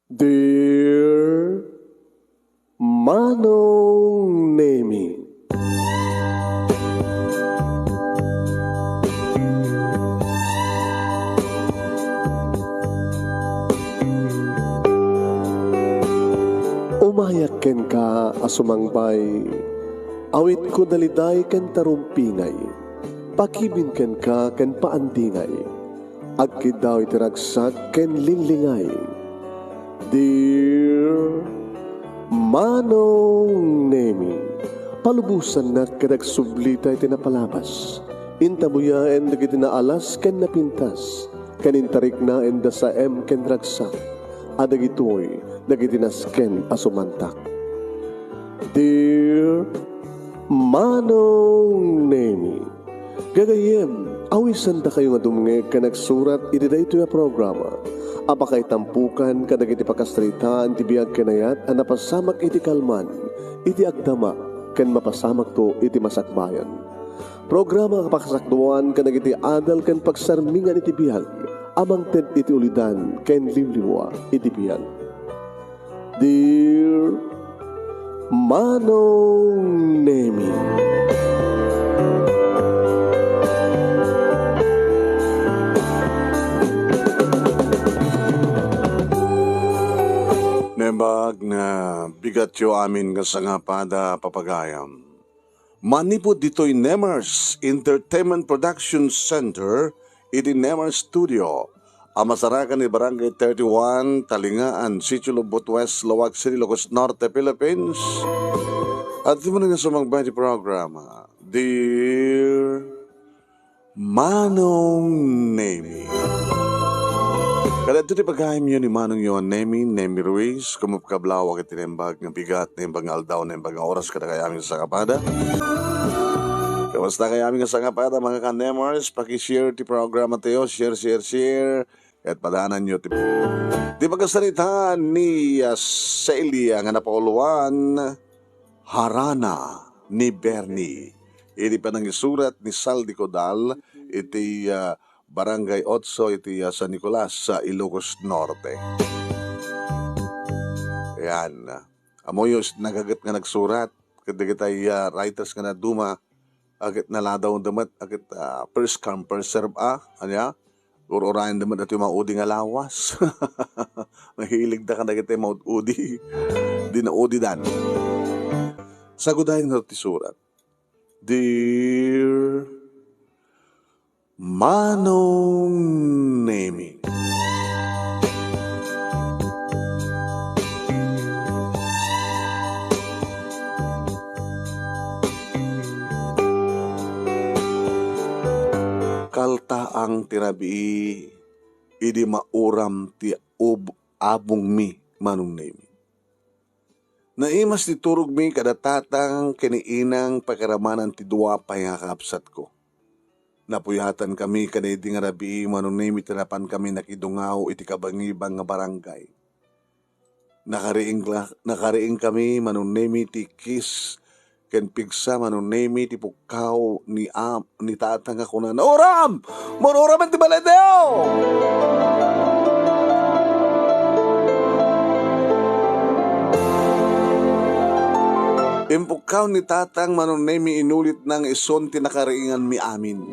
Dear Manong Nemi, umayak ken ka asumangbay, awit ko daliday ken tarumpingay, pakibin ken ka ken paandingay, agkid daw itiragsak ken linlingay. Dear Manong Nemi, palubusan na kadagsublita iti napalabas. Intabuya en dagiti naalas ken napintas, kanintarik na en sa ken ragsak, adagitoy dagiti nasken asumantak. Dear Manong Nemi, gagayem, awisan da kayo nga dumngeg ka nagsurat iti daytoy a programa. Apakay tampukan kadagiti pakastrita ti biyag kenayat a napasamak iti kalman, iti agdama, ken mapasamak to iti masakbayan. Programa kapakasakduan kadagiti adal ken pagsarmingan iti biyag, amang ted iti ulidan ken liwliwa iti biyag. Dear Manong Nemi, Nembag na bigat yo amin nga sangapada papagayam. Manipod dito'y Nemers Entertainment Production Center, iti Nemers Studio. Amasarakan ni Barangay 31, Talingaan, Sitio Lubot West, Lawag City, Ilocos Norte, Philippines. At di mo na nga sumagbay di programa, Dear Manong Nemi. Kada ito ti pagkaim yun ni Manong yun, Nemi Ruiz, kumupkablawag at tinembag ng bigat, nembag ng aldaw, nembag ng oras kada kaya aming sangapada. Kamusta kaya aming sangapada mga ka-Nemers, pakishare ti programa tayo, share. At padanan nyo ti pagkasalita ni Celia nga napauluan, Harana ni Bernie. Iti pa nang isurat ni Saldi Codal, iti Barangay 8, iti San Nicolas sa Ilocos Norte. Ayan. Amoyos nagagat nga nagsurat. Kadigitay writers nga na duma. Agit naladaw damat. Agit first come, first serve Anya? Uro-urayan damat at yung mga udi nga lawas. Mahilig da ka nagitay mga udi. Di na udi dan. Sagudahin nga iti surat. Dear Manong Nemi, kalta ang tirabii, idi mauram ti abong mi, Manong Nemi. Naimas ti turog mi kadatatang kiniinang pagkaramanan ti duwa payakapsat ko. Napuyatan kami kanidi nga rabi, Manong Nemi, tinapan kami nakidungaw iti kabangibang nga barangay. Nakariing kami, Manong Nemi, ti kis ken pigsa, Manong Nemi, ti pukaw ni tatang ako na oram! Monoram ang ti baladeo! Impukaw ni tatang, Manong Nemi, inulit ng ison ti nakariingan mi amin.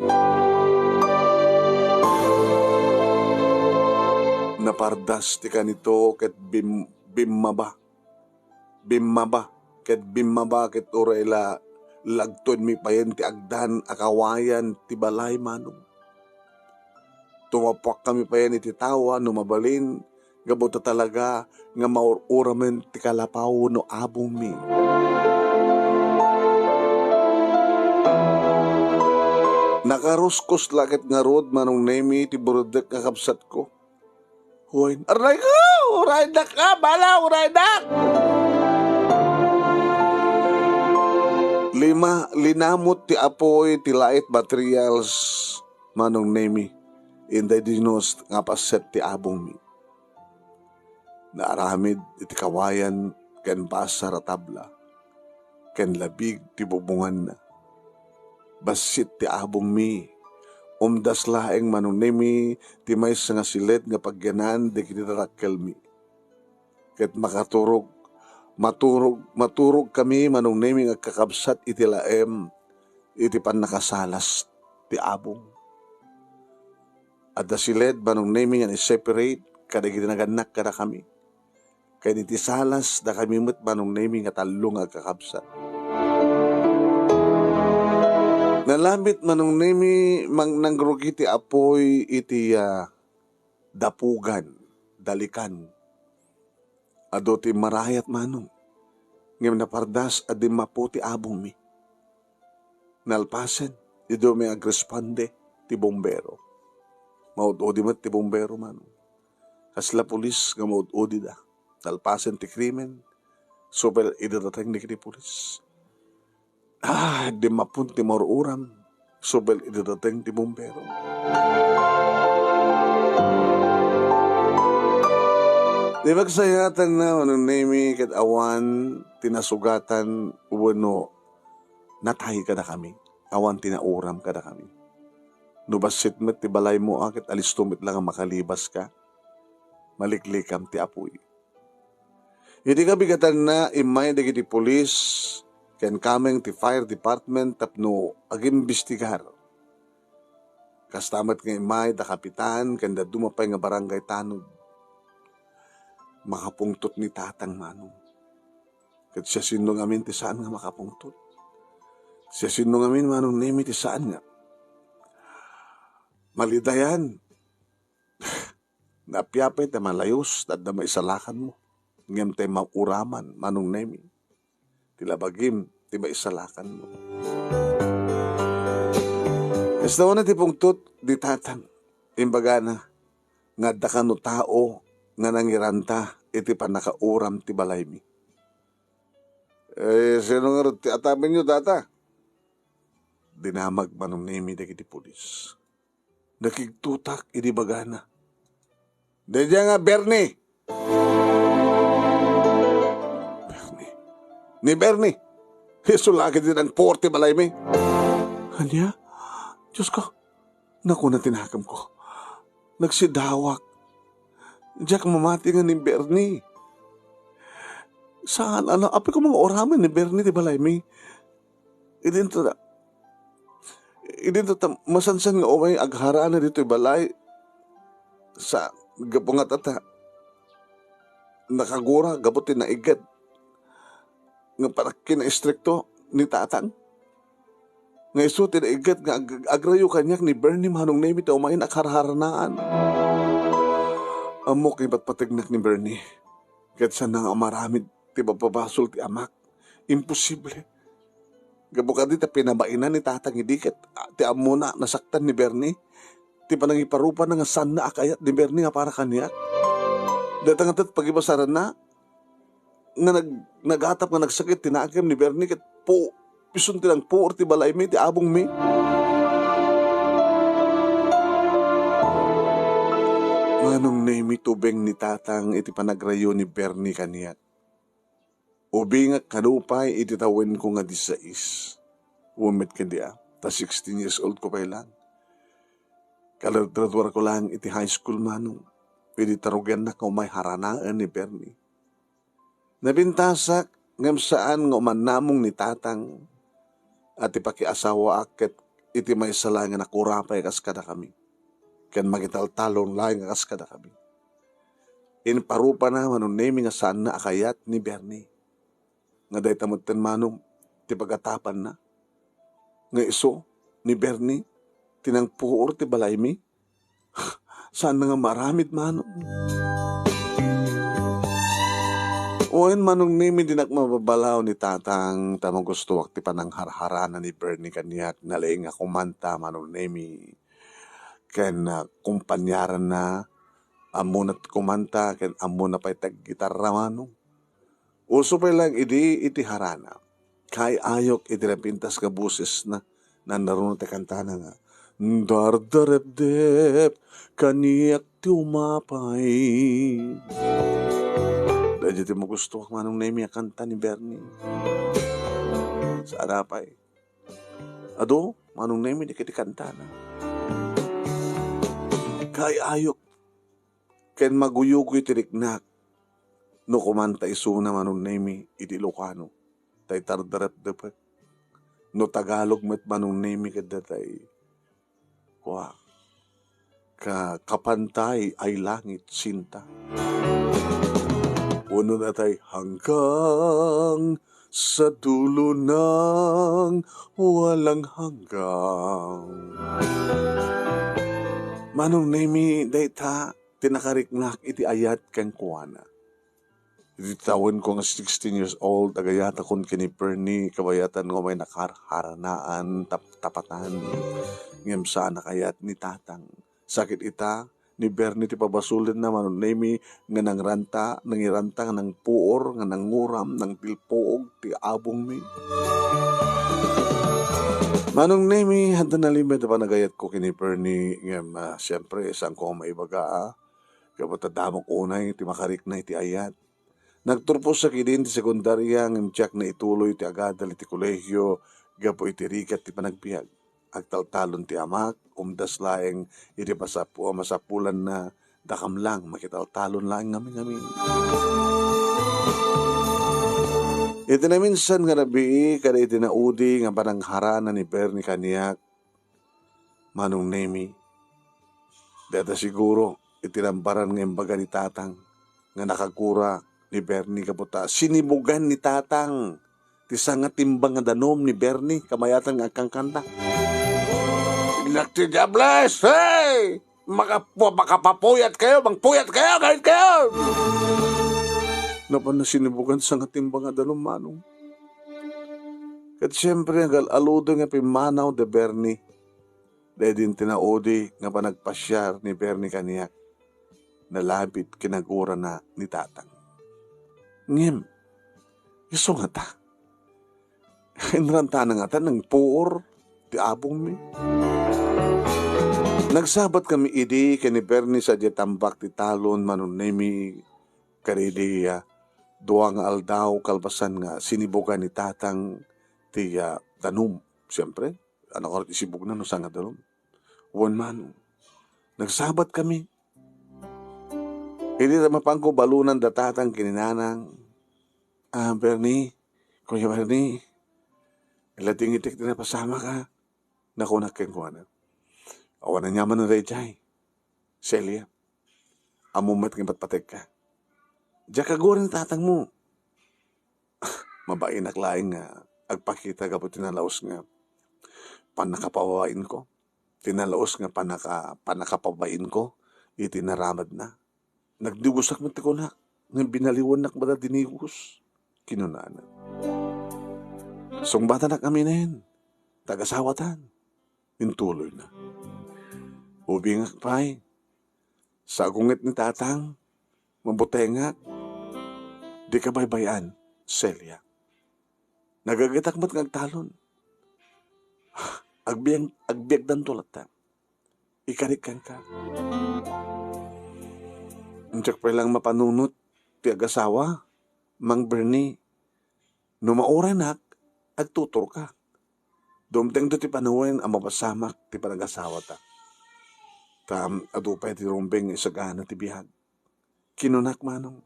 Napardas ti kanito ket bimmaba ket urela lagton mi payen ti agdan akawayan ti balay, Manong. Tumapak kami payen iti tawa no mabalin gabota talaga nga maururamen ti kalapaw no abong mi. Nakaruskos lakit nga rod, Manong Nemi, ti burudak kakapsat ko. Huwag, aray ko! Uraydak ka! Bala! Uraydak! Linamot ti apoy ti light materials, Manong Nemi, inday dinos nga paset ti abong mi. Naaramid iti kawayan ken basar a tabla, ken labig ti bubungan na. Basit ti abong mi, umdas laeng, Manong Nemi, ti may nga silet nga pagyanan de kinitarakkel mi. ket maturog kami manong naming agkakabsat iti laem iti pan nakasalas ti abong. At da siled manong naming ang separate kada ginaganak kada kami. Kaya iti salas da kami met manong naming at talong agkakabsat. Nalamit manong nami nanggrugi ti apoy iti dapugan, dalikan. Ado ti marayat manong. Ngayon napardas at di maputi abong mi. Nalpasen, ido may agresponde ti bombero. Maud-odi mat ti bombero manong. Kasla pulis nga maud-odi da. Nalpasen ti krimen, supel idadatang ni kiti pulis. Di mapunti maruram, sobel idadateng ti bombero. Di magsayatan na manong nami kat awan tinasugatan wano natay kada kami. Awan tinauram kada kami. Nubasit met ti balay mo akit alistumit lang ang makalibas ka. Maliklikam ti apoy. Hindi ka bigatan na imay dagi ti pulis ken kameng ti fire department tapno agimbestigar. Kastamat nga imay da kapitan ken da dumapay nga barangay tanod. Makapungtot ni tatang manong. Ket siya sinong amin ti saan nga makapungtot. Siya sinong amin manong nemi ti saan nga. Malidayan. Napiapay ta malayos at da maisalakan mo. Ngem tay mauraman manong nemi. Tilabagim, ti maisalakan mo. Esta na ti pungtot, di tatang. Imbaga na, nga dakano tao, nga nangiranta, iti panakauram ti balay mi. Sino nga ti atapin nyo, tata? Dinamag manong nemi dagiti pulis. Nakigtutak, iti baga na. Dadya nga, Bernie! Ni Bernie, hisulagi din ang 40 balay mi. Kanya? Diyos ko, naku na tinakam ko. Nagsidawak. Diyak mamati nga ni Bernie. Saan? Api ko mga oraman ni Bernie di balay mi. Idinto masansan nga umay agharaan na dito balay. Sa gapungat ata. Nakagura, gabutin na igad. Nga para kina-istrikto ni tatang. Nga isuti na igat nga agrayo kanyak ni Bernie manong nemi ta umain akarharanaan. Amok ni patpatignak ni Bernie. Kat sa nang amaramid ti bababasol ti amak. Imposible. Gabuka di ta pinabainan ni tatang idiket. Ti amuna nasaktan ni Bernie. Ti panangiparupa na nga san na akayat ni Bernie nga para kanyak. Datangatat pagibasaran na. Nga nagatap nga nagsakit tinagam ni Bernie ket po pison tinang po ti balay mi ti abong mi. Manong nemi tubeng ni tatang iti panagrayo ni Bernie kaniyat. Ubi nga kanupay iti tawen ko nga 16. Umit ka diya. Ta 16 years old ko pa lang. Kaladradwar ko lang iti high school manong. Pwede tarugan na ko may haranaan ni Bernie. Nabintasak ngam saan nga umanamong ni tatang at ipakiasawa akit iti may sala nga nakurapay kas kada kami. Ken magitaltalon lang kas kada kami. Inparupa na manong nemi nga saan na akayat ni Bernie. Nga day tamutin manong ti pagatapan na. Nga iso ni Bernie tinangpuor ti balay mi. Saan na nga maramid manong. Oen manong nemi dinak mababalaw ni tatang tamang gusto wakti panang harharana ni Bernie kaniyat nalaing nga kumanta manong nemi ken kumpanyaran na amunat kumanta ken amuna pay taggitarra manong. Uso pa lang iti harana. Kay ayok iti pintas ka buses na nandaron ti kantana nga. Dardarep kaniyak ti umapay. Dahil di mo gusto manong nemi kanta ni Bernie. Sa arapay. Ado, manong nemi di kiti kanta na. Kay ayok. Ken maguyugoy tiriknak. no kumanta isuna manong nemi iti Ilocano. Tay tardarat dapat. No Tagalog met manong nemi kada tay. Kwa. Kapantay ay langit sinta. Uno na tay hanggang sa dulo ng walang hanggang. Manong nemi dayta tinakariknak iti ayat kang kuwana. Iti taon ko nga 16 years old, agayata kon kini Perni, kabayatan ngo may nakaharanaan, tapatan, ngem sana kayat ni tatang. Sakit ita, ni Bernie ti pabasulin na manon nemi nga nang ranta, nangiranta nga nang puor, nga nang nguram, nang tilpoog, ti abong mi. Manong nemi, handa na limit pa nagayat ko kini Perni, ngem siyempre, isang ko maibaga, kapatadamok unay, ti makarik na iti ayat. Nagturpos sa kidin ti sekundarya ng tiyak na ituloy ti agadal iti kolehyo gapo iti rikat ti panagbiag. Agtaltalon ti amak, umdas laeng iti masapulan na dakam lang, makitaltalon lang ngamin. Iti na minsan nga nabii, kada iti naudi nga panangharana ni Bernie kaniyak, manong nemi. Data siguro, itinamparan ng imbaga ni tatang nga nakakura ni Bernie kaputa. Sinibugan ni tatang. Tisanga timbang nga danom ni Bernie. Kamayatan nga kang kanta. Ilakti Diables! Hey! Makapapuyat kayo! Mangpuyat kayo! Kahit kayo! Napan na sinibugan sa nga timbang nga danom manong. At siyempre, aludo nga pimanaw de Bernie. Dahil din tinaodi nga panagpasyar ni Bernie kaniyak. Nalabit kinagura na ni tatang. Ngem, iso nga ta. Inranta na nga ta ng puor, ti abong mi. Nagsabat kami idi kani Bernie sa tambak ti talon manon nemi karidi duwa nga aldaw kalpasan nga sinibugan ni tatang ti tanum. Siyempre, anak ko iti sibug na no sa nga tanum. Wan man, nagsabat kami. Hindi na mapangko balunan datatang kininanang. Bernie, Kuya Bernie, ilating itik na pasama ka. Nakunak keng kuwana. Awan na nyaman ng rejay. Celia, amumat ng patpatek ka. Diya kagurin tatang mo. Mabainak laing nga, agpakita ka po tinalaos nga. Panakapawain ko. Tinalaos nga panakapawain ko. Itinaramad na. Nagdibusak mo ti ko na. Nang binaliwan nak bada dinigos. Kinunana. Sungbata na kami na yun. Tagasawatan. Intuloy na. Ubingak pa'y. Sa agungit ni tatang. Mabutengak. Di ka baybayan. Celia. Nagagitak mo't ngagtalon. Agbiag dan tulat ta. Ikarikan ka. Untiyak pa lang mapanunot ti agasawa, Mang Bernie. Numauranak, agtutor ka. Dumteng to ti panuwen ang mapasamak ti panagasawa ta. Adupay ti rumbeng isagana ti bihag. Kinunak manong.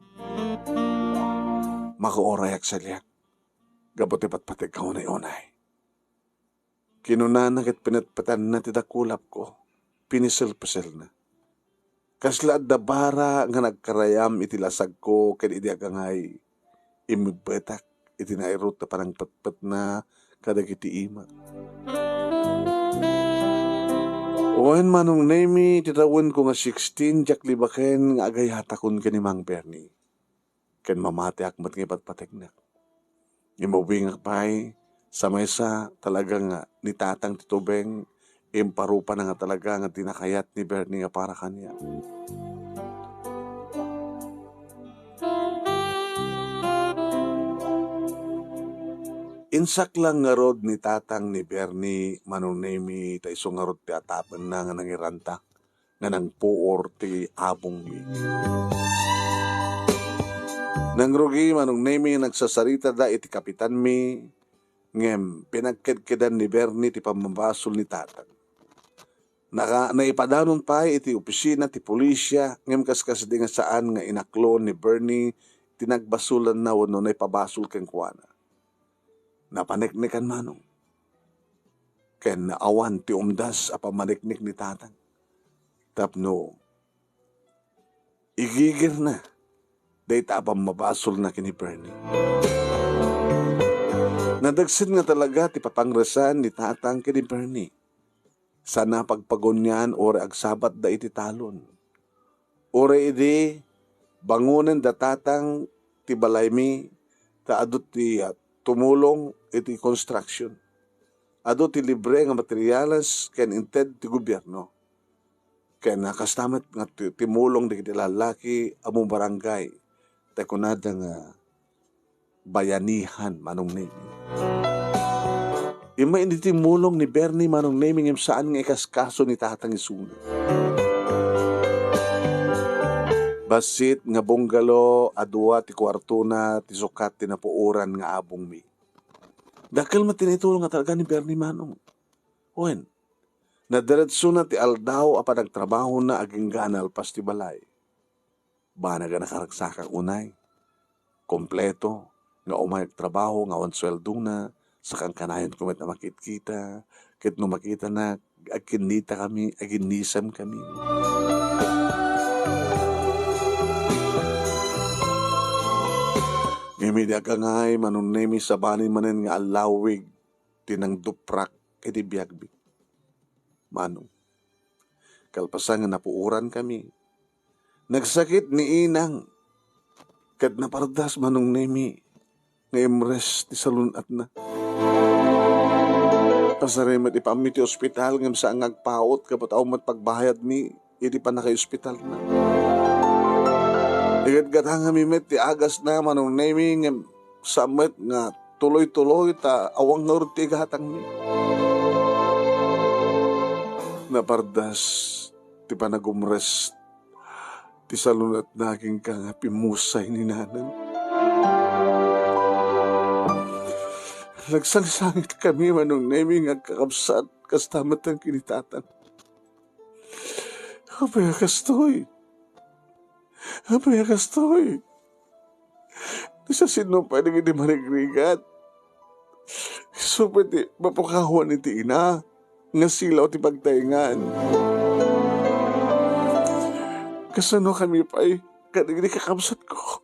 Makaorayak sa liyak. Gabot ti patpatig ka unay-unay. Kinunanak at pinatpatan na ti dakulap ko. Pinisel-pisel na. Kasla at dabara nga nagkarayam iti lasag ko ken iti agangay imibetak iti nairot na parang patpat na kadag iti ima. Oen manong nemi titawin ko nga 16 jak libaken nga agayatakon ken ni Mang Bernie. Ken mamati akmat nga patpatek na. Imubingak pa'y sa mesa talagang ni tatang titubeng imparupa na nga talaga nga tinakayat ni Bernie nga para kanya. Insak lang nga rod ni tatang ni Bernie manong nemi ta iso nga rod ti atapan na nga nangiranta nga nang puor ti abong mi. Nang rugi manong nemi nagsasarita da iti kapitan mi ngem pinagkedkedan ni Bernie ti pamambasol ni tatang. Naipadanon pa iti opisina ti pulisya ngem kaskas di nga saan nga inaklon ni Bernie tinagbasulan na wano na ipabasol kang kuwana. Napaniknikan manong. Kaya naawan ti umdas apamaniknik ni tatang. Tapno, igigir na. Day tapang mabasol na kini Bernie. Nadagsin nga talaga ti papangrasan ni tatang kini Bernie. Sana pagpagunyan ore agsabat da iti talon. Ore iti bangunan da tatang ti balaymi ta adot ti tumulong iti construction. Adot ti libre nga materialas ken inted ti gobyerno. Ken nakastamat nga timulong di iti lalaki among barangay. Ta kunada nga bayanihan manong naming. Ima hindi timulong ni Bernie manong naming saan nga ikaskaso ni tatang isuna. Basit nga bunggalo adua ti kwarto na ti sukat ti napuuran nga abong mi. Dakal matinitulong nga talaga ni Bernie manong. Wen, nadiretso na ti aldaw apa nagtrabaho na aging ganal pas ti balay. Bana ga nakaragsakang unay. Kompleto, nga umay trabaho, nga wansweldo na, sa kang kanayon kumit na makita, kit no makita na, aginita kami, aginisam kami. Ngimidya ka nga'y manunemi sa banin manin nga alawig, tinang duprak, iti biyagbi. Manong, kalpasan nga napuuran kami, nagsakit ni inang, kat napardas manong nemi, nga imres ti salunat na. Pasarimat ipamit ti ospital, ngam sa ngagpaot, kapat awmat pagbahayad mi, iti pa na kay ospital na. Igat-gat nga mimet ti agas na manong nemi, ngam samet nga tuloy-tuloy, ta awang nga ti gatang mi. Napardas, ti panagumres, ti salunat na aking kang pimusay ni nanan. Nagsalisangit kami manong nemi nga kakabsat kastamat ang kinitatan. Apaya kastoy. Apaya kastoy. Sa sinumpay na gini marigrigat. So pwede mapukahuan iti ina nga silaw ti pagtaingan. Kasano kami pa'y kanigni kakabsat ko.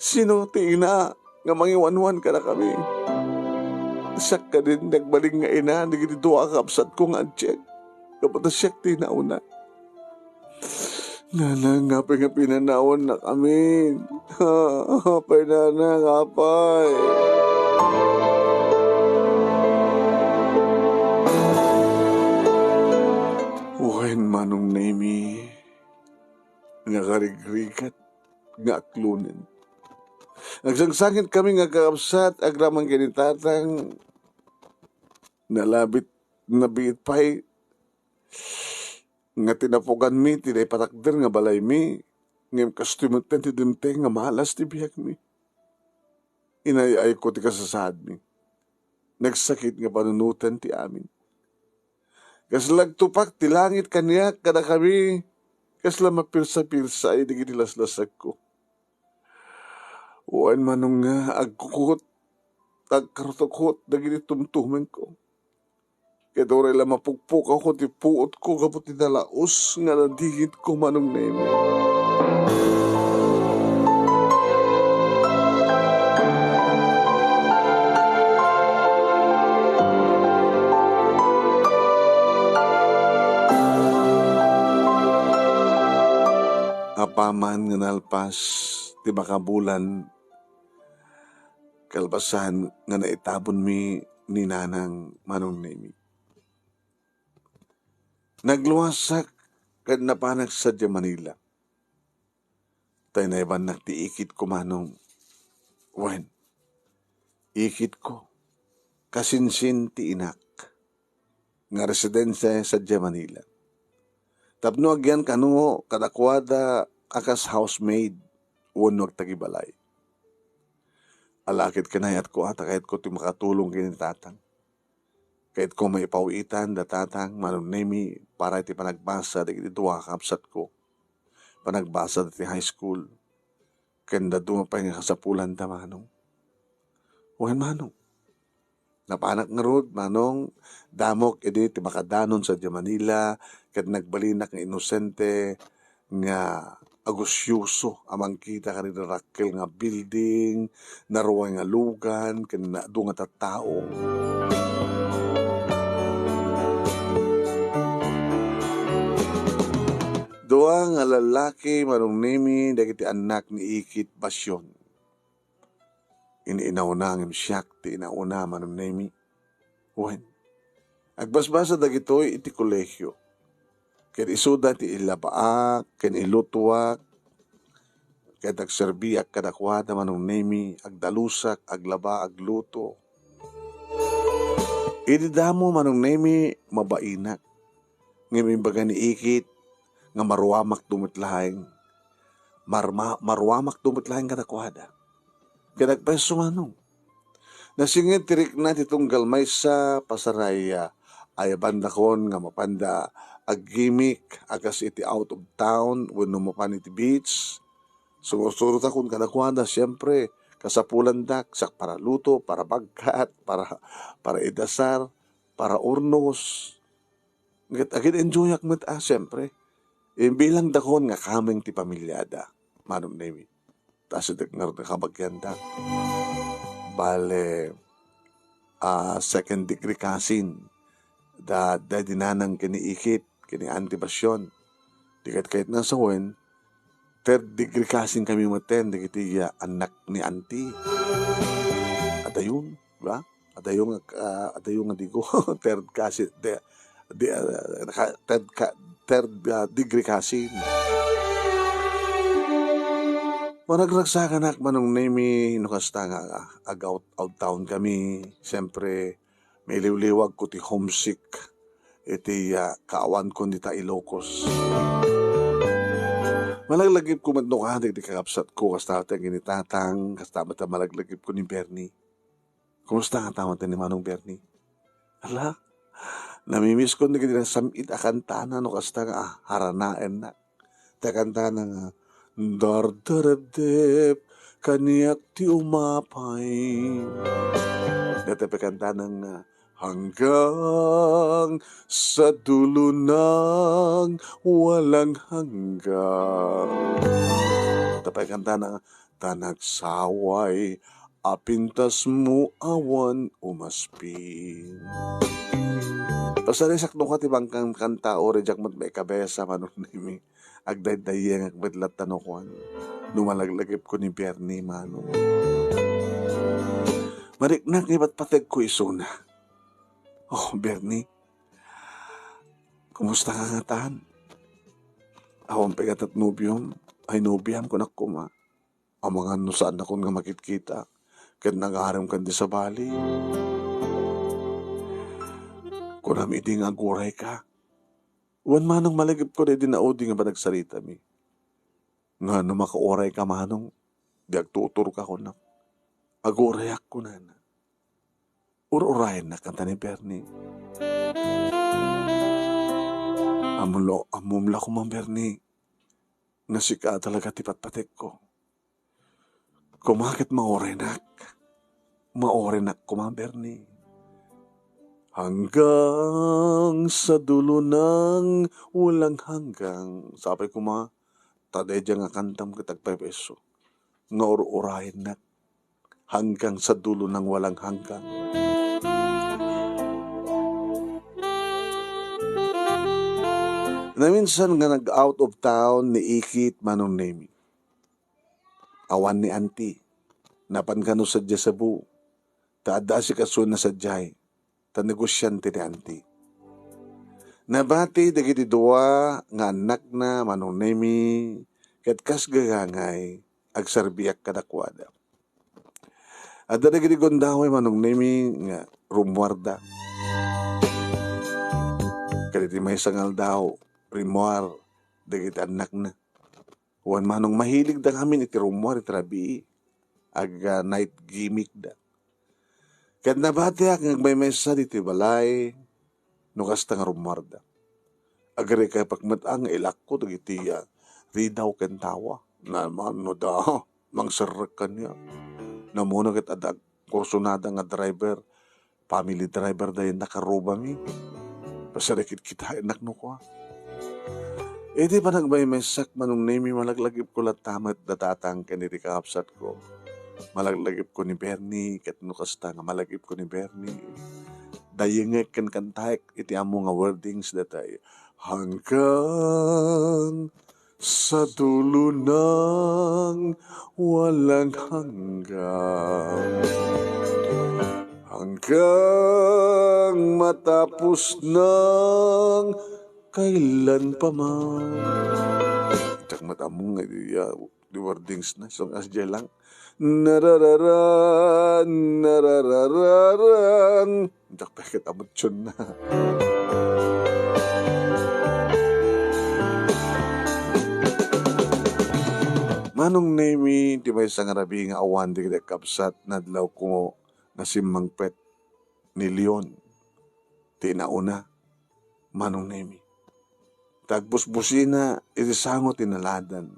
Sino ti ina nga mangiwanwan ka na kami. Siyak ka din nagbaling nga ina nagini duwa kakabsat ko nga check. Kapag siyak ti nauna. Nana nga pa nga pinanawan na kami. Apay nana nga pa'y. Uwain manong nemi. Nga karigrigat, nga aklunin. Nagsangsangin kami nga kakabsat, agramang kinitatang, nalabit, nabiit pa'y, nga tinapugan mi, tinay patakder nga balay mi, ngayong kastimutan ti dimteng nga malas ti biyak mi. Inayay ko ti kasasad mi. Nagsakit nga panunutan ti amin. Kaslag tupak ti langit kanya, kada kami, kasla mapilsa-pilsa ay di ginilaslasag ko. Uwan manong nga agkukut, agkartukot, na ginitumtuman ko. Kaya doon rin mapukpuk ako, ti puot ko, kapot ti nalaos, nga nadigit ko manong nemi. Apaman nga nalpas, ti makabulan, kalbasan nga naitabon mi ni nanang manong nemi. Nagluwasak kad napanag sa Manila. Tayo na iban nagtiikit ko manong, wen, ikit ko, kasinsin ti inak, nga residensya sa Manila. Tapno agyan kanu kadakwada akas housemaid uno agtagibalay. Alakit kanay at ko ata kahit ko ti makatulong kini tatang. Kahit ko may pauitan da tatang manunemi para iti panagbasa da iti duwa kapsat ko. Panagbasa da ti high school. kanda dumapay nga kasapulan ta manong. Wen manong. Napanak nga rod, manong, damok, edi, timakadanon sa Manila, kat nagbalinak nga inosente, nga agusyoso, amang kita ka rin rakkel nga building, naruway nga lugan, doon nga tattao. Doa nga lalaki, manong nemi, dagiti anak ni Ikit Basyon. Iniinauna ang imsyak, ti inauna manong nemi. Wen, agbasbasa dagitoy iti kolehyo. Ken isuda ti ilabaak, ken ilutuak, ken agserbiak kadakwada manong nemi, agdalusak, aglaba, agluto. Idi damo manong nemi, mabainak. Ngayon baga ni Ikit, nga maruamak dumitlaeng, maruamak dumitlaeng kadakwada. Kadagpeso manong. Nasingit tirik na titong galmay sa pasaraya ay bandakon nga mapanda aggimik akas iti out of town wenno mapan iti beach. Sumusurot akong kadakwada siyempre kasapulan dak sak para luto, para bagkat, para idasar, para urnos. Agit enjoy ak met siyempre. Bilang dakon nga kaming ti pamilyada. Manong nemi. Tas ngar nakabagyanda. Bale, second degree cousin, da dinanang kini Ikit, kini Antibasyon. Dikat kahit nasa wen, third degree cousin kami maten, dikiti anak ni Auntie. Adayun, ba? Adayun nga digo, third cousin, third degree cousin. Managragsakan ak manong nemi nukasta nga out town kami. Siyempre, may liwliwag ko ti homesick. Iti kaawan ko ni ta Ilocos. Malaglagip ko matnukahan di kakapsat ko kasta ta ginitatang kasta mata malaglagip ko ni Bernie. Kumusta nga tama ni Manong Bernie? Ala, namimiss ko na ganyan samit akantana no kasta nga haranaen na. Takantana nga dardaradep kaniyak ti umapay. Natapakanta ng hanggang sa dulo ng walang hanggang. Tapakanta ng tanagsaway apintas mo awan umaspin. Pasarisak nung katibang kanta o rejak mat may kabesa manong nimi. Agday-dayeng agmadlat tanokuan. Numalaglagip ko ni Bernie manong. Mariknak iba't patag ko isuna. Oh, Bernie. Kumusta ka nga tahan? Awang pegat at nubium. Ay nubiam ko na kuma. Ang mga nusaan akong nga makikita. Kad nag-aaram kan di sa bali. Kunam iti nga aguray ka. Wan manong malagip ko na din na odi nga ba nagsarita mi. Nga makauray ka manong, di agtutur ka ko na. Aguray ako na na. Ur-urayan na kanta ni Bernie. Amumla ko man Bernie. Nga sika talaga tipat-patek ko. Kumakit maorenak. Maorenak ko man Bernie. Hanggang sa dulo ng walang hanggang. Sabi ko tadedya nga kantam kitag peso. Nga urahin na. Hanggang sa dulo ng walang hanggang. Na minsan nga nag-out of town ni Ikit manong nemi. Awan ni Auntie. Napan ka no sadya sa bu. Taada si kasun na sadyay. Negosyante ni Auntie. Nabati dagiti dua nga anak na manong nemi ket kas gagangay agsarbiak kadakwada. Adda dagiti gondaway manong nemi nga rumwarda. Kaditi may sangal daw rimwar dagiti anak na. Wan manong mahilig da kami iti rumwar iti rabii ag night gimmick da. Kat nabati ak may mesa diti balay nukas nga rumarda. Agari kay pagmatang ilak ko dagiti ridaw ken tawa. Na mano da mangserrek kanya. Namuna ket adag kursunada nga driver, family driver dayon nakaroba mi. Pasarikit kita enak no ko. Di pa nagmaymaysak manong nemi malaglagip ko latamet datatang kaniti kakapsat ko. Malaglagip ko ni Bernie, ket no kasta nga malagip ko ni Bernie. Dayengek kan kantaek iti amo nga wordings datay. Hanggang sa dulo ng walang hanggang. Hanggang matapos ng kailan pa man. Tsak matamong nga di wordings na. So asya lang. Narararan, nararararan. Tsak peket amot yun na. Manong nemi, di ba isang arabi nga awan di kita kapsat nadlaw ko nga simmangpet ni Leon. Di nauna, manong nemi. Tagbusbusina, iti sango tinaladan.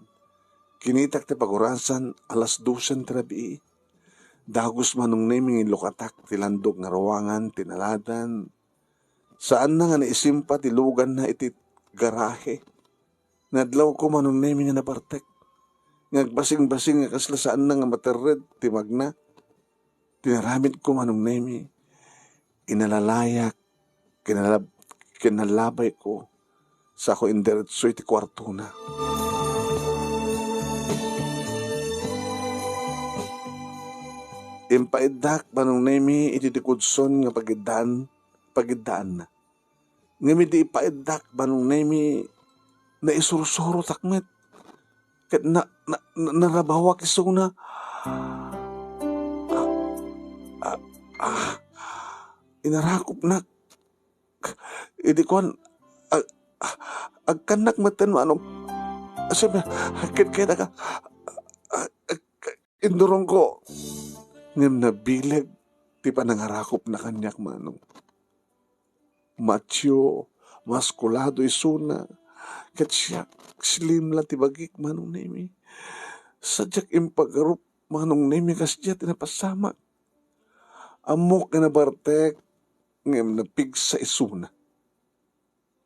Kinitak ti pagurasan, alas 12 trabi. Dagos manong nemi lukatak tilandog nga rawangan, tinaladan. Saan na nga naisimpa tilugan na iti garahe. Nadlaw ko manong nemi nga napartek. Ngagbasing-basing nga kaslasaan na nga materred, timag na. Tinaramit ko manong nemi. Inalalayak, kinalabay ko sa ako indiretso iti kwarto na. Impaidak manong nemi iti tikudson nga pagidaan na. Ngami di ipaidak manong nemi na isurusuro takmet. Ket narabawak iso na inarakop na idi kon agkanak maten manong sabi ket ka indurong ko ngem na bileg ti panangarakop na kanyak manong macho maskulado iso na ket siya slim lang tibagik manong nemi. Sadyak impagarup manong nemi kasya tinapasamak. Amok na nabartek ngem napig sa isuna.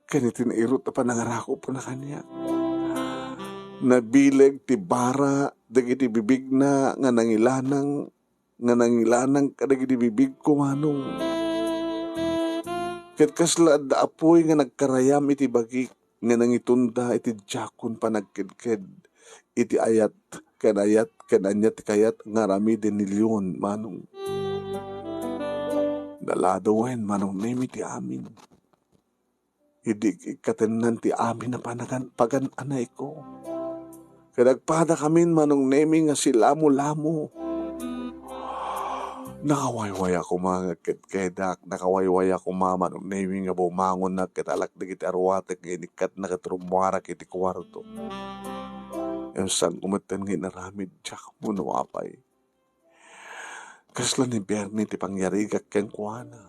Kani tinairot na panangarako po na kanya. Nabileg ti bara dagiti bibig na nga nangilanang kadagiti bibig ko manong. Ket kasla da apoy nga nagkarayam iti bagik nga nangitunda iti jakon panagkedked iti ayat kananyat kayat nga rami din ni Leon manong daladawen manong nemi ti amin idi katenan ti amin na pagan anay ko kadagpada kamin manong nemi nga silamo-lamo nakawaywaya ko mga ketkedak, nakawaywaya ko mama nung naming nga bumangon na kitalak na kiti arwatek nga inikat na katrumwarak iti kwarto. Yung sang kumatan nga inaramid siya mo nawapay. Kasla ni Bernie ti pangyari kakeng kuana.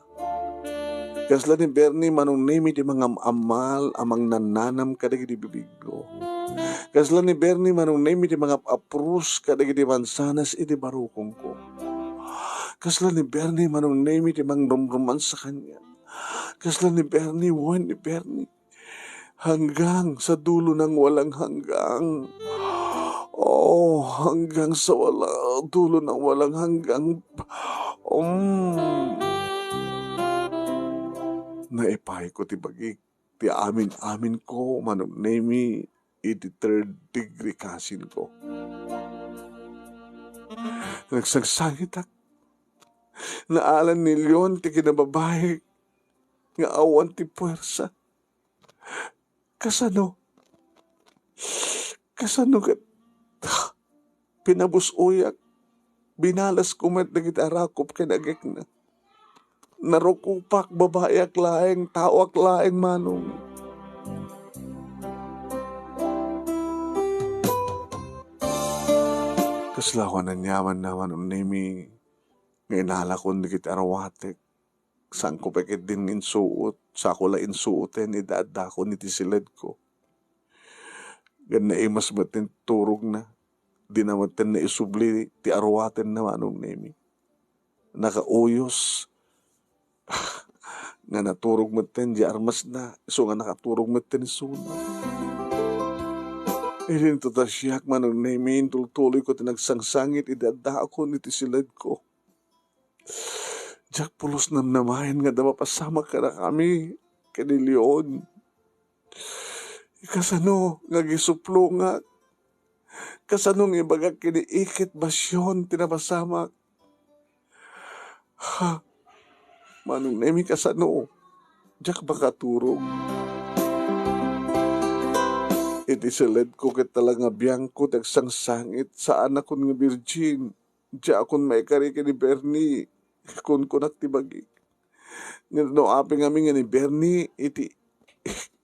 Kasla ni Bernie manong nami ti mga amal amang nananam kadagiti bibiglo. Kasla ni Bernie manong nami ti mga aprus kadagiti mansanas iti barukong ko. Kasla ni Bernie manong nemi ti mangrumruman sa kanya. Kasla ni Bernie, wan ni Bernie. Hanggang sa dulo ng walang hanggang. Oh, hanggang sa dulo ng walang hanggang. Naipay ko ti bagik. Ti amin ko manong nemi iti 3rd degree cousin ko. Nagsagsagitak. Naalan ni Leon ti kinababae nga awan ti puwersa. Kasano kat pinabusuyak binalas kumat na gitarakop kinagik na narukupak babayak laeng tawak laeng manong. Kaslawan na nyaman naman nemi nga inalakon di kita arawatek. Saan ko pekit din insuot. Sa ako la insuoten, idadako ni tisilid ko. Gan na imas batin turog na. Di naman na isubli ti arwaten na manong nemi. Nakauyos nga naturog maten di armas na. So nga nakaturog maten suna. Irin to ta siyak manong nemi. Tultuloy ko tinagsangsangit. Idada ako niti silad ko. Jack pulos na namayan nga mapasama ka na kami. Kaniliyon. Kasano nga gisuplo nga. Kasano nga ibaga kiniikit basyon tinapasamak. Ha? Manong nemi kasano? Jack baka turog. Iti silid ko ket talaga biyang ko tagsangsangit sa anak kon nga virgin. Diya akon maikari ni Bernie. Kun kunak tibagi. No aping kami nga ni Bernie iti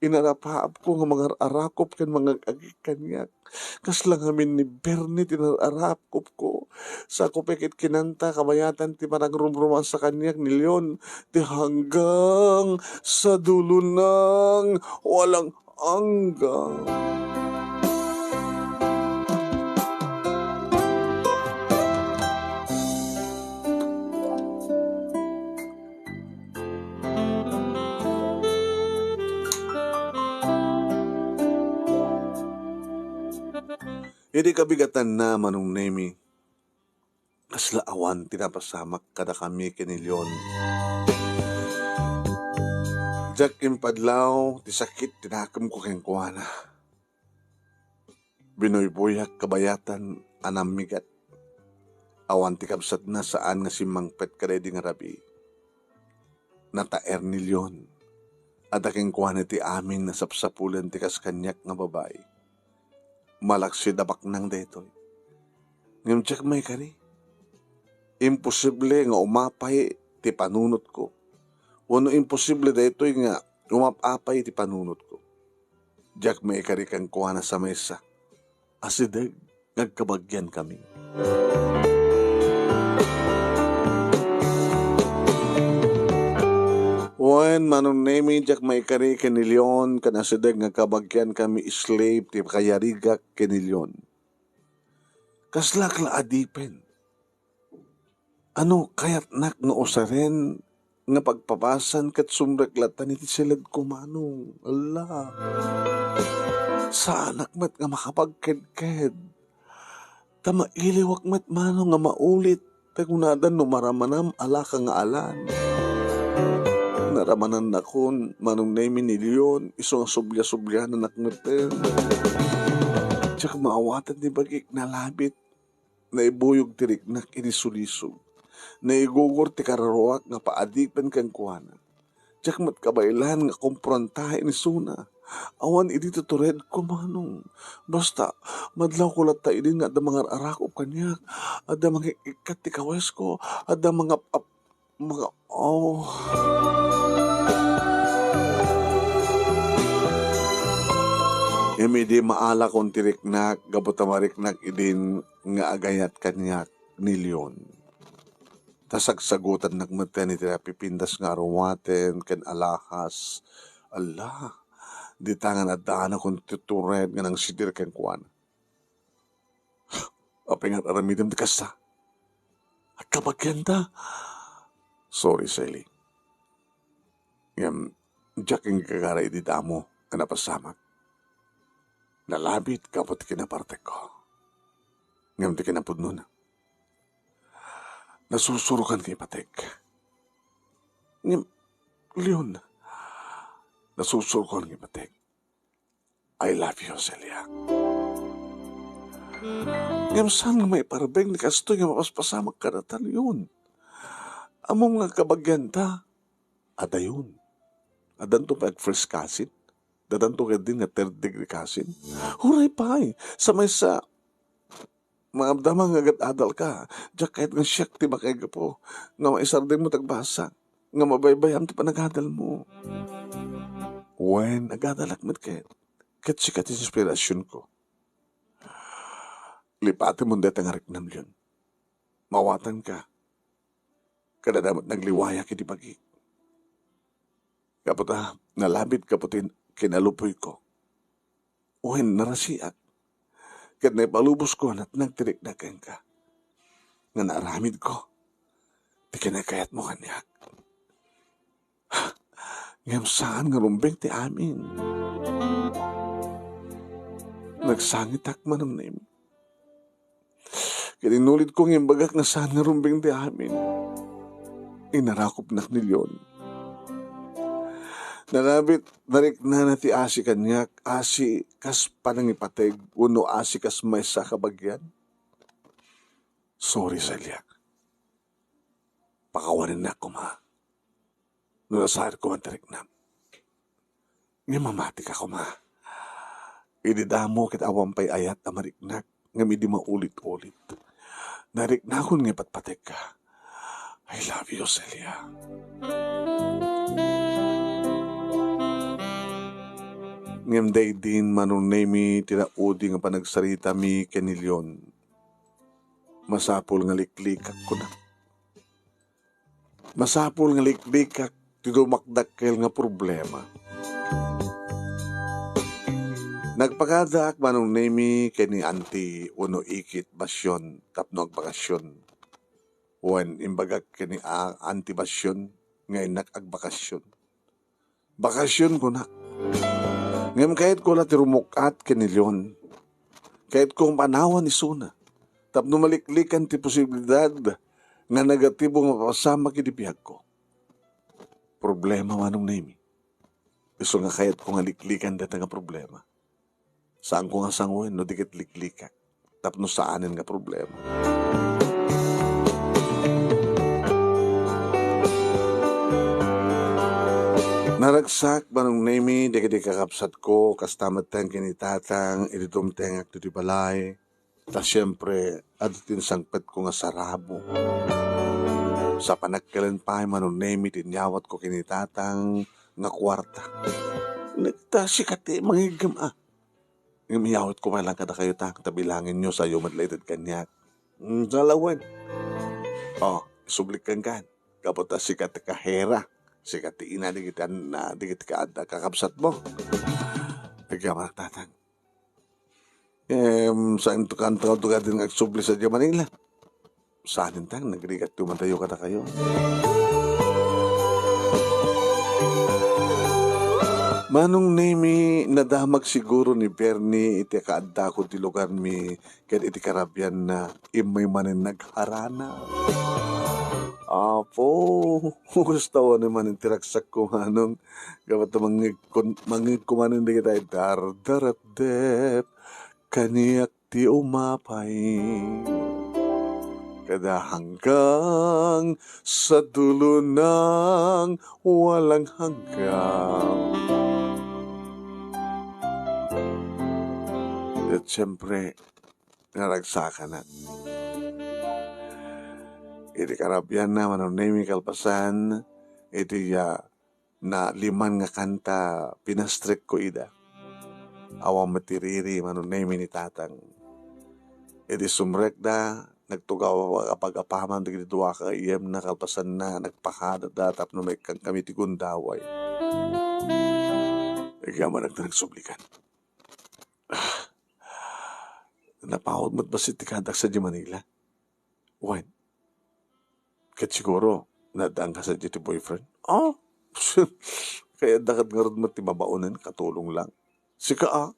inarapaap ko nga mga arakop kan mga agikanyak. Kas lang amin ni Bernie tinarakop ko. Sa ko pekit kinanta kabayatan ti managrumruman sa kanyak ni Leon. Ti hanggang sa dulo ng walang hanggang. Hindi kabigatan na manong nemi. Kasla awan tinapasamak kada kami kinilyon. Jack impadlaw, ti sakit tinakam ko keng kuwana. Binoy-buyak kabayatan anamigat. Awan ti kabsat na saan nga si mangpet kadedi nga rabi. Nataer nilyon. At aking kuwana ti amin na sapsapulan ti kaskanyak nga babae. Malaksi dabak nang detoy. Ngam Jack may kari. Imposible nga umapay ti panunot ko. Wano imposible detoy nga umapapay ti panunot ko. Jack may kari kang kuha na sa mesa. Asidag, nagkabagyan kami. Wen manong nemi Jack may kari kanilyon kanasidag nagkabagyan kami slave ti kayarigak kanilyon. Kaslak la adipen. Ano kayat nak nga usaren nga pagpapasan kat sumreklatan iti silad ko manong. Allah. Sa anak mat nga makapagkedked. Tama iliwak mat manong nga maulit. Tagunadan no maramanam ala ka nga alan. Naramanan na kon manong nemi ni Leon. Iso nga subya-subya na nakneten. Tsaka maawatan di bagik na labit. Na ibuyog tiriknak inisulisog. Na igugor ti kararuak nga paadipan kang kuwana. Tsaka matkabailan nga komprontahe ni Suna. Awan idi tutured ko manong. Basta, madlaw ko lata idi nga da mga arakop kanyak. Ada mga ikat ti kawes ko. Ada mga oh... Imidi maala kong tiriknak, gabutamariknak idin nga agayat kanyak ni Leon. Tasagsagutan nagmatan ni pipindas nga arumaten, ken alahas. Allah, di tangan at daan akong tutured nga nang sidir ken kuwan. Apingat aramidam di kasa. At kabagyan ta. Sorry, Sally. Jack ang kagara idi damo nga napasamak. Nalabit kapot kinaparte ko. Ngam di kinapudno na. Nasusurukan kay patek. Ngam, Leon, nasusurukan kay patek. I love you, Celia. Ngam saan may parabeng ni kastoy nga mapaspasamak ka na tan yun. Among nga kabagyan ta, ada yun. Adan to pa first cousin. Dadan to din nga third degree cousin. Huray pa ay. Sa may sa mga damang agad adal ka. Diyak kahit nga siyak ti bakay ka po. Nga maisardin mo tagbasa. Nga mabaybayam ti panagadal mo. When agadalak mit kahit. Kahit sikat inspirasyon ko. Lipati mo deta nga riknam yun. Mawatan ka. Kada damat nagliwaya kiti pagi. Kaputa, nalabit kaputin kinalupoy ko. Uhin narasiak. Kat na ipalubos ko at nagtirikdagan ka. Nga naramid ko. Di kinakayat mo kanyak. Ngam saan nga rumbeng ti amin. Nagsangit akman ang name. Kininulit kong imbagak na saan nga rumbeng ti amin. Inarakop nak nilyon. Narabit, narik na ti asi kanyak, asi kas panangipateg, uno asi kas may sa kabagyan. Sorry, Celia. Pakawanin na ko, ma. Nulasahan ko ang tarik na. Nga mamati ka ko, ma. Ididamo kit awampay ayat na mariknak, nga midi maulit-ulit. Narik na akong nga patpatek ka. I love you, Celia. Ngem day din manunay mi tinaudi nga panagsarita mi kenilyon. Masapul nga liklikak ko na. Masapul nga liklikak tidumakdakkel nga problema. Nagpagadak manunay mi keni anti uno ikit basyon tapno agbakasyon. Wen imbagak keni anti basyon ngay nakagbakasyon. Bakasyon ko na. Ngam kahit ko na tirumukat kinilyon, kahit kong panawan ni Suna, tapno maliklikan ti posibilidad nga negatibong mapasama kinipiyag ko. Problema manong nami. Gusto nga kahit kong aliklikan data nga problema. Saan ko nga sanguin no dikit liklika, tapno saanin nga problema. Naragsak manong nami, di kakapsat ko, kastamatang kinitatang, ilitumteng akto di balay. Ta siyempre, adutin sangpet ko nga sarabo. Sa panagkalan pa, manong nami, tinyawat ko kinitatang nga kwarta. Nagtasikati, mangigam Ngumiyawat ko lang kada kayo tabilangin nyo sa iyo madlated kanyak. Dalawan. Sublik kan. Kapot sikat kahera. Sikat ina di kita ada kakapsat mo. Nagyaman tatang. Saan to kanto din nagsubli sa Manila. Saan tang nagrigat tumantayo kada kayo. Manong nemi nadamag siguro ni Bernie iti kaadda ko ti lugar mi ket iti karabyan na imay manin nagharana. Apo, gusto naman yung tiraksak ko manong gabat mangig kumanin di kita dardarat dep kaniyak ti umapay kada hanggang sa dulo ng walang hanggang. At siyempre, naragsakan na. Iti karabyan na manunay kalpasan, iti na liman nga kanta pinastrek ko ida. Awang matiriri manunay ni tatang. Iti sumrek da, nagtugaw kapag apaman, iti duwa ka iyem na kalpasan na, nagpakada da, tapno may kami ti gundaway. Ikaman nagsublikan. Napahod mo't basit ti kadak sa di Manila? Why? Kat siguro, nadaan ka sa di boyfriend? Kaya dakat nga rin mo ti mabaunan, katulong lang. Sika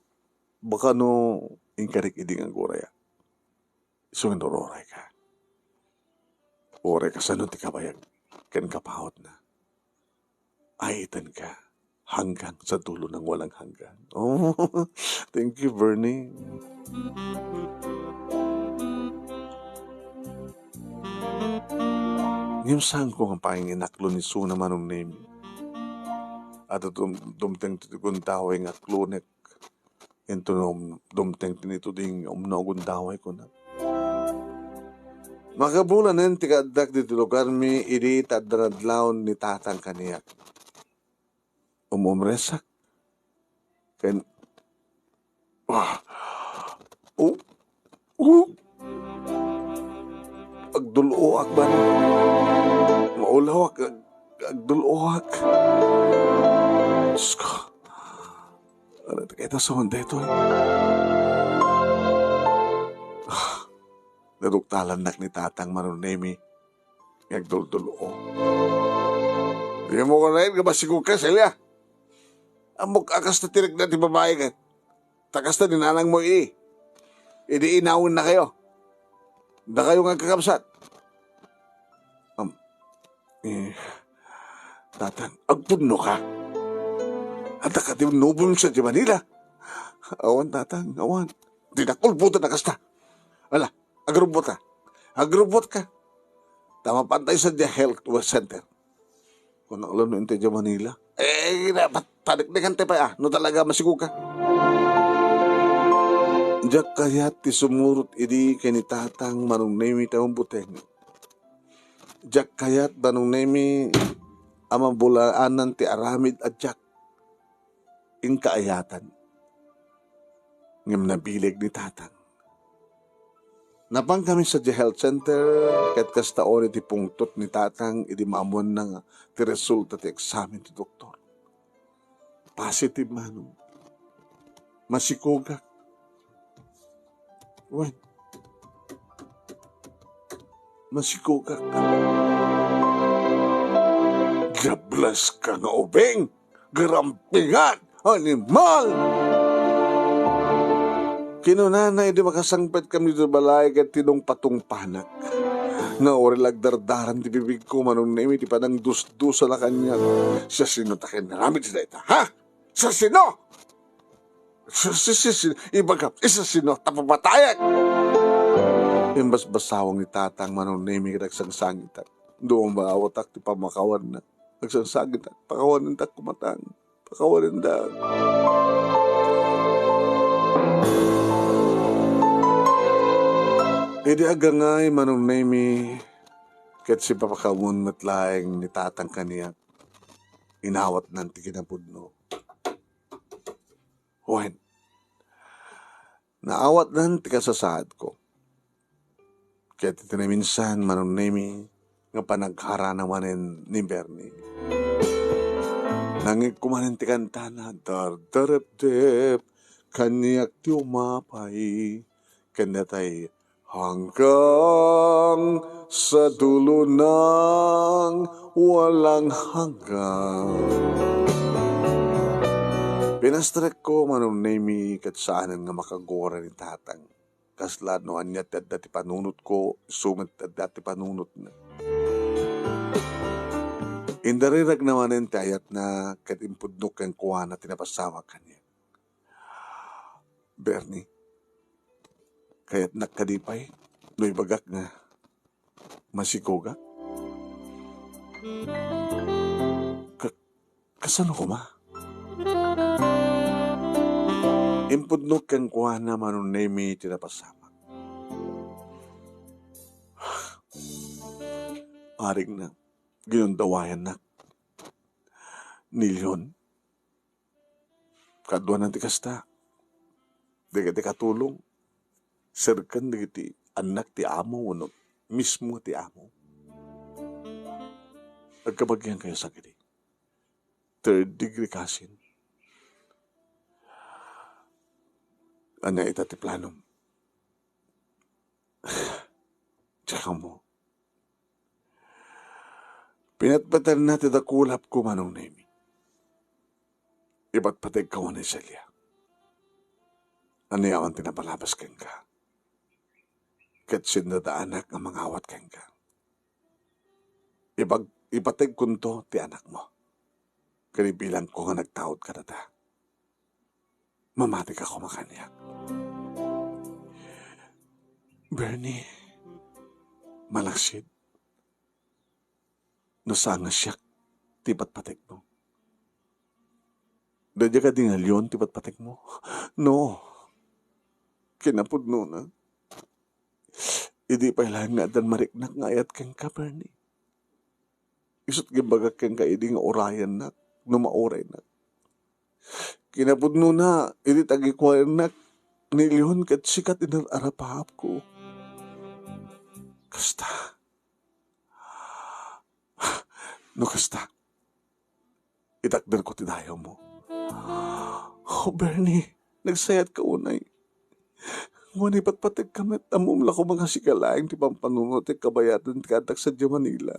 baka no, ingkarik iding ang goraya. Isungin nororay ka. Oray ka sa no ti kabayag, kan kapahod na. Aitan ka, hanggang sa dulo ng walang hanggan. Thank you, Bernie. Ngayon saan ko ang pahinginaklo ni Suna manong name? At dumteng titiguntaway nga klonek. Ito dumteng tinituding umnogundaway ko na. Makabulan ng tikadak dito lugar mi iri tadradlaon ni tatang kaniyak. Umresak. Ken agduloak ba? Maulawak agduloak. Sko. Ano kita sa mundo ito? Naduktalan nak ni tatang manunemi. Ngagduldulo. Di mo ko na yun, kabasigo ka, Celia. Amok akas na tirik na ti babae ka. Takas na ninanang mo Idi inawin na kayo. Da kayo nga kakabsat. Tatang, agpuno ka. At nakatinubon siya di Manila. Awan, tatang, awan. Dinakulbuto na kasta. Wala, agrobot ka. Agrobot ka. Tama pantay sa The Health Center. Kung nakalano yung di Manila. Dapat paniknikan tayo pa no talaga masigo ka. Diyak kaya't ti sumurot idi kay ni tatang manong nemi taong buteng. Diyak kaya't manong nemi amang bulaanan ti aramid at diyak. In kaayatan. Ngam nabilig ni tatang. Napang kami sa The Health Center ket kastaon iti pungtot ni tatang idi maamuan na nga ti resulta ti eksamen ti doktor. Positive manong. Masikogak. Wen. Masikogak. Gablas ka nga ubeng. Garampingan. Animal. Kinunanay di makasangpet kami sa balay kat tinong patong panak. Na ori lagdardaran di bibig ko manong naimi di panang dus-dusa na kanya. Siya sino takin naramid sila ita. Ha? Siya sino? Ibagap, isa sino tapapatayan. Imbas basawang ni tatang manong naimi nagsangsangitan. Doon ba awatak ti pamakawan na. Nagsangsangitan. Pakawanin tak kumatang. Pakawanin tak. Idi agangay manong naimi ket si papakamun matlaeng ni tatang kaniya. Inawat nanti kinapudno. Wen. Naawat nanti kasasad ko. Kaya titinaminsan manong naimi nga panaghara naman ni Bernie. Nangik kumanin ti kantana dar-darep-dep kaniyak ti umapay kanatay hanggang sa dulo ng walang hanggang. Pinastrek ko manong naimi kat saanan nga makagora ni tatang. Kasla no anyat at dati panunot ko, sumat at dati panunot na. Indarirag naman yung tayat na katimpudnok ang kuha na tinapasama kanya. Bernie, kaya't nakadipay, no ibagak nga masikoga. Kasano ko ma? Impudnok kang kuha na manong naimi tinapasama. Aring na, ginundawayan na. Nilyon. Kadwa ng tikasta. Di katulong. Serkan di ti anak ti amo wano mismo ti amo. Agkabagyan kayo sa kiti. Third degree cousin. Anya ita ti planom. Tsaka mo. Pinatpatan na ti dakulap ko manong naimi. Iba't patay ka ni Celia. Ano yaman tinapalabas kang ka? Kat sinadaanak ang mga awat kang ka. Ipatay kunto ti anak mo. Kanibilang ko nga nagtaod ka na ta. Mamatik ako makanyak. Bernie, malaksid. Nasanga siya, tipat patik mo. Dadya ka dingalyon, tipat patik mo. No, kinapudno na. Idi pa ilang nga dan mariknak ngayat kang ka, Bernie. Isot gibagak kang ka, idi nga orayan na, numaoray na. Kinapudno na, idi tagikwayan na, nilyon kat sikat inararapahap ko. Kasta. No kasta. Itakdan ko tinayaw mo. Oh, Bernie, nagsayat ka unay. Ngunit patpatig kami at amumla ko mga sikalaing ti pampanunot at kabayatan katak sa Manila.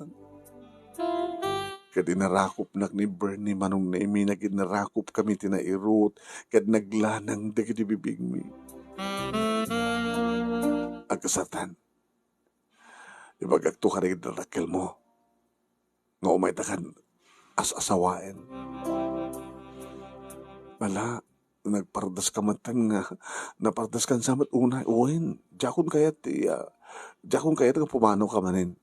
Kad inarakop nak ni Bernie manong naimi na ginarakop kami tinairot kad naglanang dagiti bibig mi. Agkasatan, ibagagto ka rin na rakel mo nga umay takan as-asawain. Wala, nagpardas ka matan nga, napardas kan samat unay, uwin, jakon kayat nga pumanaw ka manin.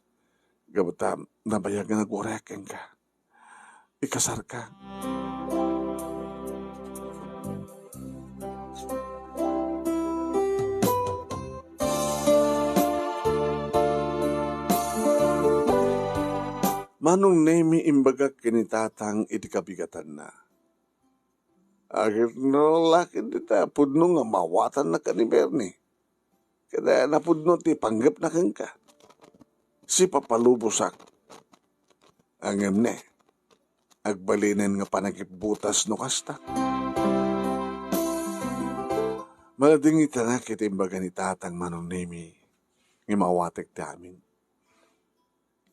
Gabata, nabayag nga nagureken ka. Ikasar ka. Manong nemi imbaga kinitatang iti kabigatan na. Agir no lakin dita, pudno nga mawatan na ka ni Bernie. Kada napudno ti panggap na kang ka. Si papalubusak. Ang emne, agbalinin nga panagibutas no kasta. Malading itanak iti imbaga ni tatang manong nemi nga mawatek ti amin.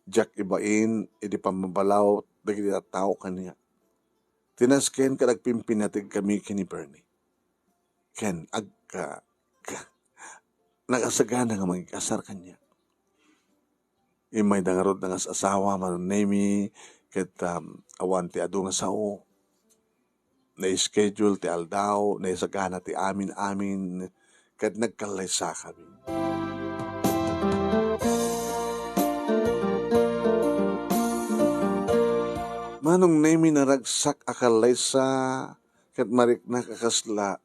Jack ibain, iti pamabalaw, dagiti tao kaniya. Tinasken ka nagpimpinatig kami kini Bernie. Ken, nagasagana nga magkasar kanya. Imay dangarod nga asawa, manunemi, ket awan ti adu nga sao. Na-schedule ti aldaw, naisagana ti amin-amin, ket nagkalaysa kami. Manong nemi naragsak akalay sa kat marik na kakasla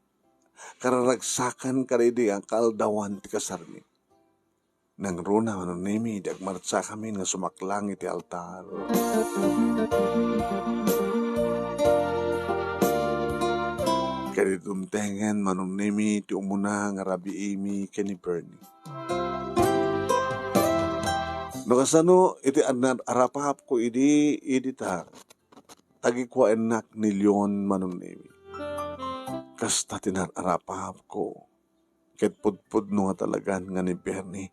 kararagsakan karidi ang kaldawan ti kasarmi. Nang runa manong nemi dagmartsa kami nga sumaklang iti altar. Karitumtengen manong nemi ti umuna nga rabi imi keni Bernie. No kasano iti arapap ko idi ta tagi ko enak ni Leon manong nemi. Kasta tinarapap ko. Ket pudpud no nga talagan nga ni Bernie.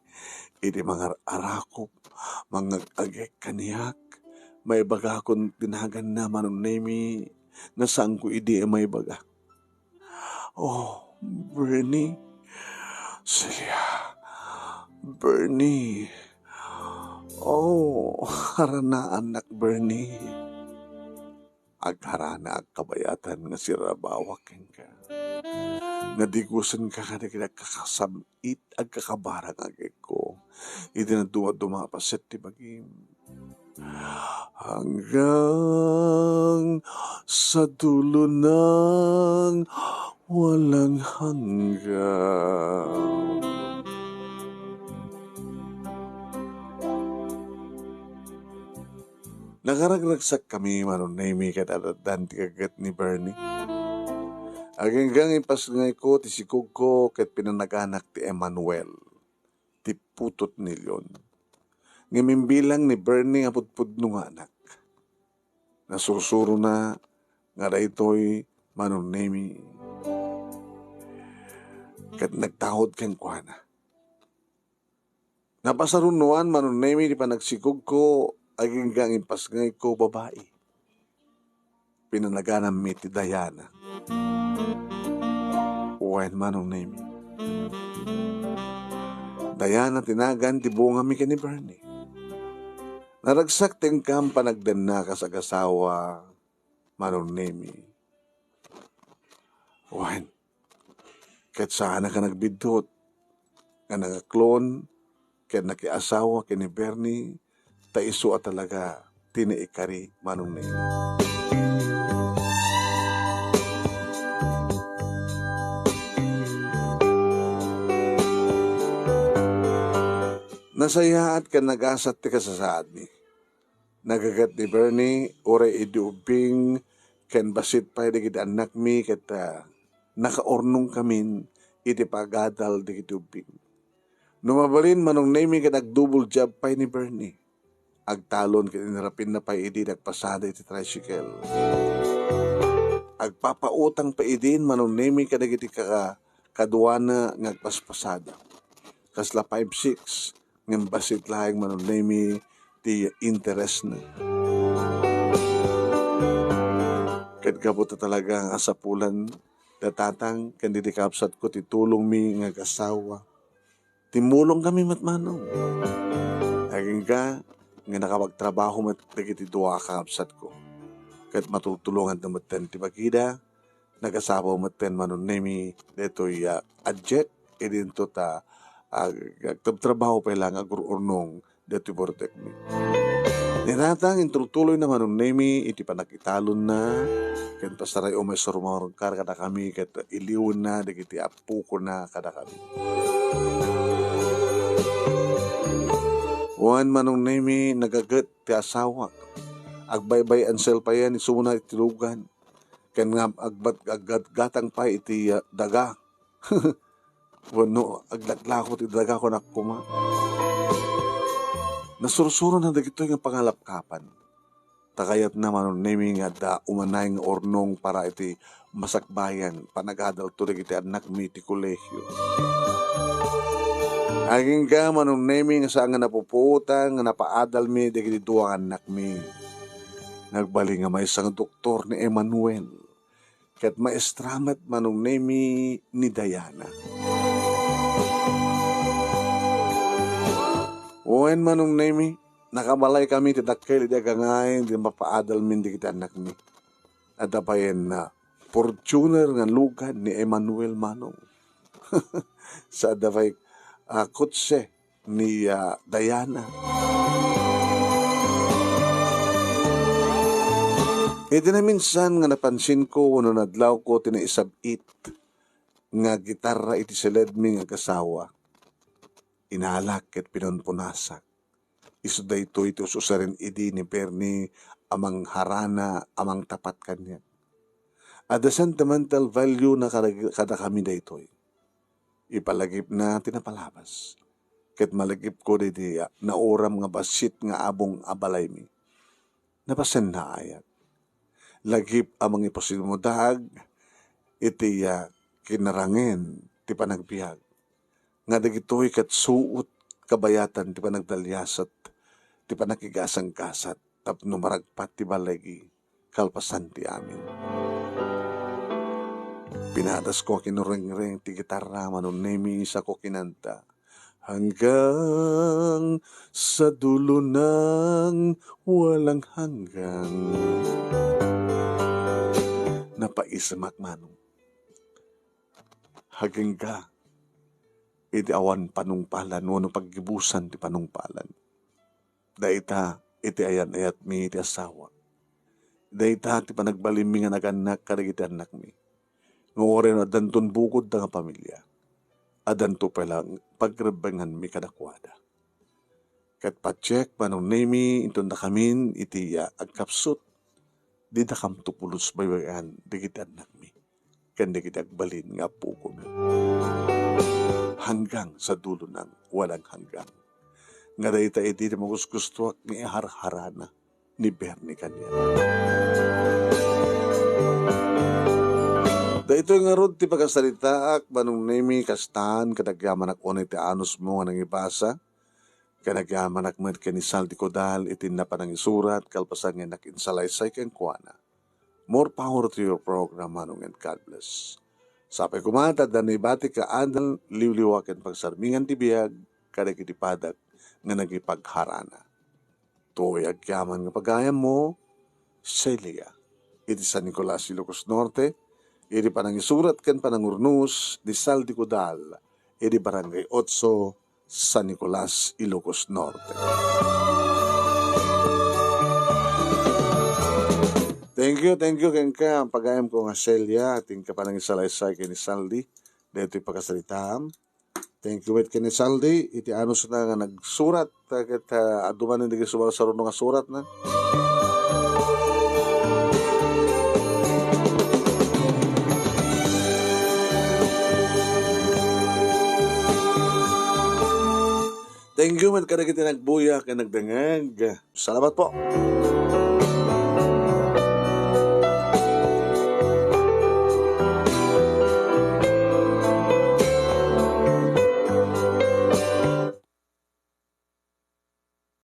Iti mga arakop, mga agek kaniyak. May baga akong tinagan na manong nemi. Nasaan ko idi may baga. Oh, Bernie. Celia. Bernie. Oh, harana anak Bernie. Agharana agkabayatan nga sirabawak ka. Nadigusan ka kada kakasabit agkakabarang agay ko. Iti na dumapaset ti bagim. Hanggang sa dulo ng walang hanggang. Nakaragraksak kami manunaymi kat adadan ti kagat ni Bernie. Aganggang ipas ngay ko ti sikog ko kat pinanaganak ti Emmanuel. Ti putot ni Leon. Ngimimbilang ni Bernie nga pudpudno nga anak. Nasusuro na nga daytoy manunaymi. Kat nagtahod kang kuhana. Napasarunuan manunaymi di panagsikog ko aginggang impasngay ko babae. Pinanaganam mi ti Diana. Uwain manong name. Diana tinagan ti bunga mi ni Bernie. Naragsak tengkam panagdan na kasagasawa manong name. Uwain. Ket sana ka nagbidot. Nga nagaklon. Ket nakiasawa kini Bernie. Taiso at talaga tiniikari manong name. Nasayaat ka nagasat ti kasasaad ni. Nagagat ni Bernie, oray idiubing, ken basit pa digid anak mi, ket nakaornong kamin, iti pagadal digid ubing. Numabalin manong name ket nag-double job pa ni Bernie. Agtalon ket inarapin na pa idi nagpasada iti tricycle. Agpapautang pa idin manong nemi kadagiti kaduana ngagpaspasada. Kasla 5-6 ng basit lahing manunemi ti interest na. Kat kaputa talaga ang asapulan datatang kandidi kapsat ko titulong mi ngag-asawa. Timulong kami matmanong. Aging ka nga nakapagtrabaho mat dagiti duwa kapsat ko. Kat matutulungan na maten ti bagida nag-asawa maten manunemi detoy adjet edinto ta trabaho pa lang agururnong detoy bortek mi. Niratang intrutuloy na manunemi iti panakitalon na ken pasaray o may surumawang kada kami ket iliwan na dagiti apu ko na kada kami. Wan manunemi nagagat ti asawa agbaybay ansel pa yan isuna iti lugan ken nga aggatang pa iti daga. Wano aglaklako ti daga ko nakuma. Nasursuro na dagito yung pangalapkapan. Takayat naman naming da umanay nga ornong para iti masakbayan panagadal to dagiti anak mi ti kolehyo. Aging ka manong naming sa nga napuputang nga napaadal mi dagiti duwang anak mi. Nagbali nga may isang doktor ni Emmanuel ket maestramat manong nemi ni Diana. Oen manong nemi, nakabalay kami ti dakkel iti agangain di mapaadal min di kita anak mi. At apayen na Fortuner nga lugad ni Emmanuel manong. Sa adapay kutse ni Diana. Iti na minsan nga napansin ko wano nadlaw ko tinaisabit nga gitarra iti seledmi nga kasawa. Inalak ket pinonpunasak. Isu da ito ususarin idi ni Perni amang harana, amang tapat kanya. At the sentimental value na kada kami da ito. Ipalagip na tinapalabas. Ket malagip ko di nauram nga basit nga abong abalay mi. Napasen na ayat. Lagip amang iposimudag iti kinarangin ti panagbiag. Nga dagitoy kat suot kabayatan ti panagdalyasat ti panakigasang kasat tapno maragpat ti balagi kalpasan ti amin. Pinadas ko kinureng-reng ti gitarra manunemi sa ko kinanta hanggang sa dulo ng walang hanggang. Napaisamak manong haging ka iti awan panungpalan wano paggibusan ti panungpalan. Daita iti ayan ayat mi iti asawa. Daita ti panagbalim mi nga naganak kadagiti anak mi. Ngore na danton bukod da nga pamilya. Adanto pa lang pagrebengan mi kadakwada. Kat pacheck manong nemi inton na kamin iti agkapsut. Di da kam tupulos baywayan digiti anak mi. Kan digiti agbalin nga puko mi. Hanggang sa dulo ng walang hanggang. Nga dahita iti na magusgusto ni harharana ni Bernie kanya. Dahito nga rod ti pagkasalitaak manong nemi kastaan kadagyaman ak onay ti anus mo nga nang ibasa kadagyaman ak met kanisal ti kodal itin na panang isurat kalpasan nga nakinsalaysay ken kuana. More power to your program manong and God bless. Sapay kumata dan ibati ka andal liwliwaken pagsarmingan ti biag kadagiti padak nga nagipagharana. Tuoy agyaman nga pagayam mo Celia iti San Nicolas, Ilocos Norte iti panangisurat ken panangurnus di Sal di Codal iti Barangay 8 San Nicolas, Ilocos Norte. Thank you ken ang pagayam ko nga Celia ating kapanangisalaysay ken ni Saldi dito pagkasalitaam. Thank you ken ni Saldi iti anus na nga nagsurat ket aduman hindi sumarsaron nga surat na. Thank you man kada kita nagbuya ken nagdangag. Salamat po.